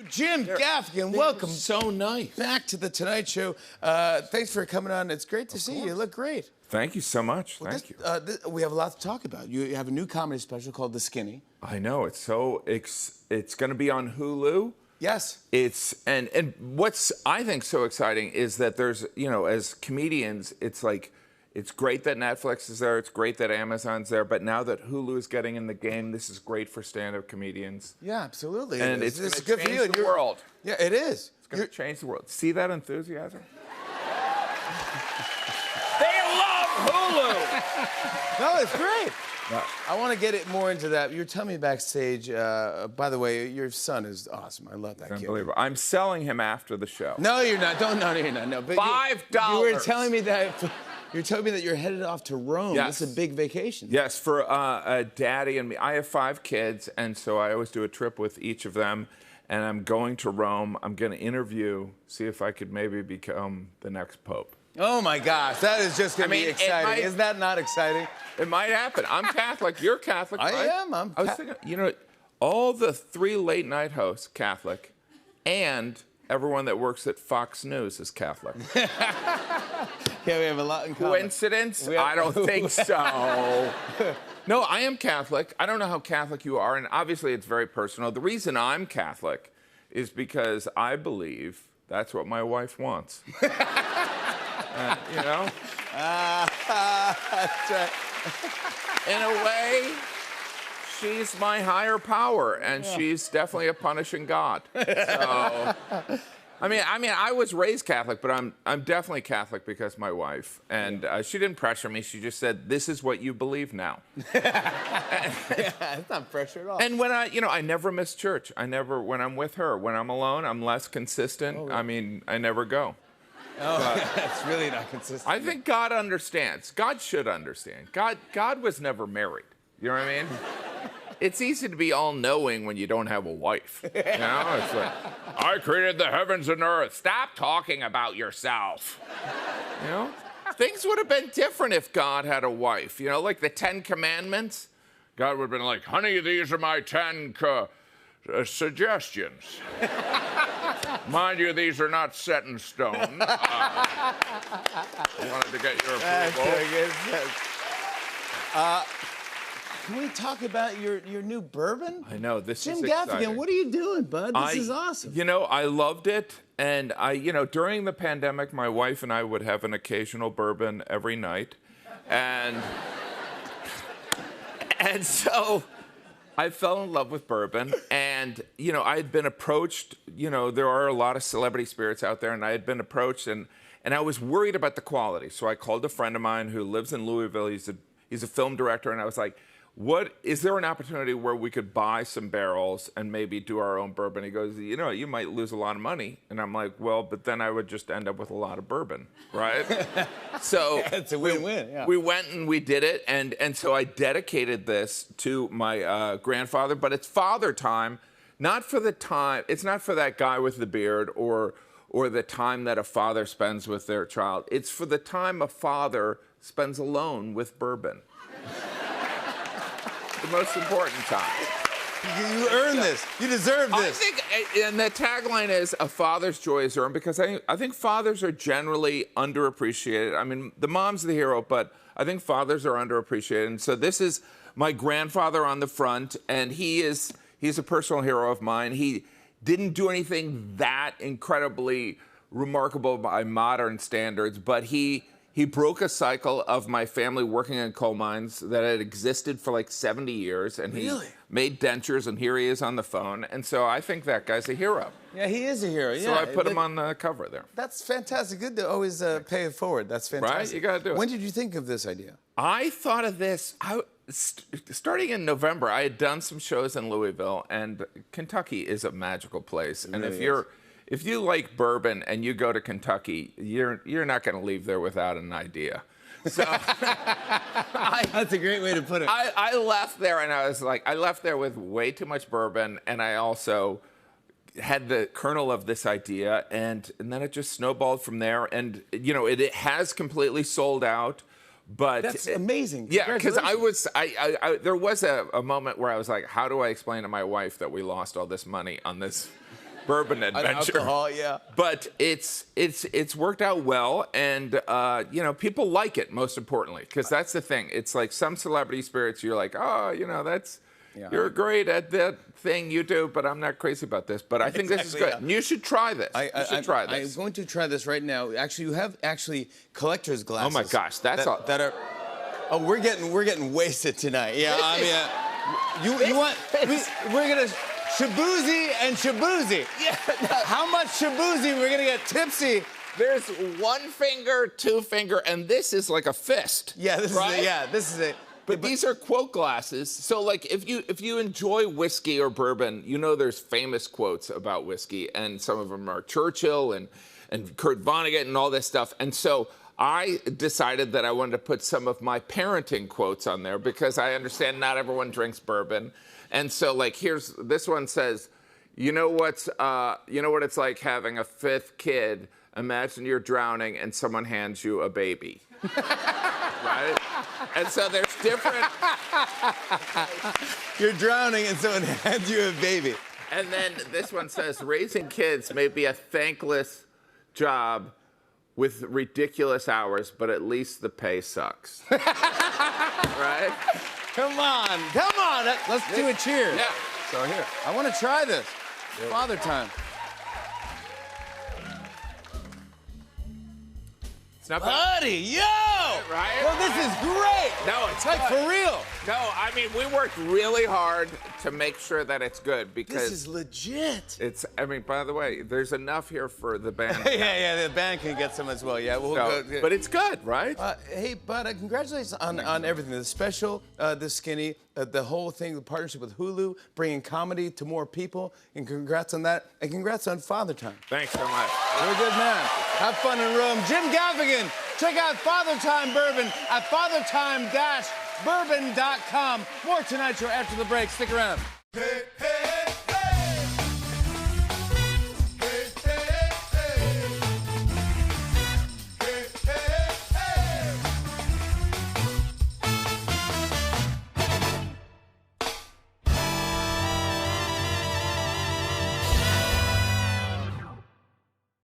Jim Gaffigan, welcome. So nice. Back to the Tonight Show. Thanks for coming on. It's great to see you. You look great. Thank you so much. Well, Thank you. We have a lot to talk about. You have a new comedy special called The Skinny. I know it's it's going to be on Hulu. Yes. And what's I think so exciting is that there's, as comedians, it's like it's great that Netflix is there, it's great that Amazon's there, but now that Hulu is getting in the game, this is great for stand-up comedians. Yeah, absolutely. And it's going to good for you. change the world. Yeah, it is. It's going to change the world. See that enthusiasm? They love Hulu. No, it's great. Yeah. I want to get it more into that. You were telling me backstage, by the way, your son is awesome. I love that kid. Unbelievable. I'm selling him after the show. No, you're not. No, you're not. No, but $5. You were telling me that. You're telling me that you're headed off to Rome. Yes. This is a big vacation. Yes, for Daddy and me. I have 5 kids, and so I always do a trip with each of them. And I'm going to Rome. I'm going to interview, see if I could maybe become the next pope. Oh my gosh, that is just going to be exciting. Isn't that not exciting? It might happen. I'm Catholic. You're Catholic, right? I am. I was thinking, all the 3 late night hosts, Catholic, and everyone that works at Fox News is Catholic. Yeah, we have a lot in common. Coincidence? I don't think so. No, I am Catholic. I don't know how Catholic you are, and obviously it's very personal. The reason I'm Catholic is because I believe that's what my wife wants. That's right. In a way, she's my higher power, and she's definitely a punishing God. So, I was raised Catholic, but I'm definitely Catholic because my wife, and she didn't pressure me. She just said, "This is what you believe now." It's not pressure at all. And when I never miss church. When I'm with her, when I'm alone, I'm less consistent. Oh, right. I never go. That's really not consistent. I think God understands. God should understand. God was never married. You know what I mean? It's easy to be all-knowing when you don't have a wife. It's like, I created the heavens and earth. Stop talking about yourself. Things would have been different if God had a wife. Like the 10 Commandments. God would have been like, honey, these are my 10 suggestions. Mind you, these are not set in stone. I wanted to get your approval. Can we talk about your new bourbon? I know, this is Jim exciting. Gaffigan, what are you doing, bud? This is awesome. I loved it. And during the pandemic, my wife and I would have an occasional bourbon every night. And so I fell in love with bourbon, and I had been approached. There are a lot of celebrity spirits out there, and I had been approached, and I was worried about the quality. So I called a friend of mine who lives in Louisville. He's a film director, and I was like, is there an opportunity where we could buy some barrels and maybe do our own bourbon? He goes, you might lose a lot of money. And I'm like, well, but then I would just end up with a lot of bourbon, right? So it's a win-win. Yeah. We went and we did it, and so I dedicated this to my grandfather, but it's father time, not for the time. It's not for that guy with the beard or the time that a father spends with their child. It's for the time a father spends alone with bourbon. The most important time. You earned this. You deserve this. I think, and the tagline is, a father's joy is earned, because I think fathers are generally underappreciated. The mom's the hero, but I think fathers are underappreciated. And so this is my grandfather on the front, and he's a personal hero of mine. He didn't do anything that incredibly remarkable by modern standards, but he broke a cycle of my family working in coal mines that had existed for like 70 years, and he made dentures, and here he is on the phone. And so I think that guy's a hero. Yeah, he is a hero. So I put him on the cover there. That's fantastic. Good to always pay it forward. That's fantastic. Right? You got to do it. When did you think of this idea? I thought of this starting in November. I had done some shows in Louisville, and Kentucky is a magical place. And if you like bourbon and you go to Kentucky, you're not going to leave there without an idea. So that's a great way to put it. I left there, and I left there with way too much bourbon, and I also had the kernel of this idea, and then it just snowballed from there. And it has completely sold out. But that's amazing. Yeah, because there was a moment where I was like, how do I explain to my wife that we lost all this money on this bourbon On adventure. alcohol, yeah. But it's worked out well, and you know, people like it, most importantly, because that's the thing. It's like some celebrity spirits, you're like, oh, you know, you're great at that thing you do, but I'm not crazy about this. But I think this is good. yeah. And you should try this. You should try this. I'm going to try this right now. Actually, you have collector's glasses. Oh my gosh, that's all. That are. Oh, we're getting wasted tonight. Yeah, I mean, you want we're gonna shaboozy and shaboozy. Yeah. How much shaboozy we're gonna get tipsy? There's 1 finger, 2 finger, and this is like a fist. Yeah, this is it. But these are quote glasses. So like if you enjoy whiskey or bourbon, you know there's famous quotes about whiskey, and some of them are Churchill and Kurt Vonnegut and all this stuff. And so I decided that I wanted to put some of my parenting quotes on there because I understand not everyone drinks bourbon. And so like this one says, you know what it's like having a 5th kid. Imagine you're drowning and someone hands you a baby. Right? And so there's different. You're drowning and someone hands you a baby. And then this one says, raising kids may be a thankless job with ridiculous hours, but at least the pay sucks. Right? Come on. Let's do a cheer. Yeah. So here, I want to try this. Father time. It's not bad. Buddy, yo! Right? Well, this is great. No, it's like good. for real. No, I mean, we worked really hard to make sure that it's good because This is legit. I mean, by the way, there's enough here for the band. yeah, the band can get some as well. Yeah, we'll So, go. but it's good, right? Hey, bud, congratulations on everything. The special, the skinny, the whole thing, the partnership with Hulu, bringing comedy to more people, and congrats on that. And congrats on Father Time. Thanks so much. You're a good man. Have fun in Rome. Jim Gaffigan, check out Father Time Bourbon at fathertime-bourbon.com. More Tonight Show after the break. Stick around. Hey, hey.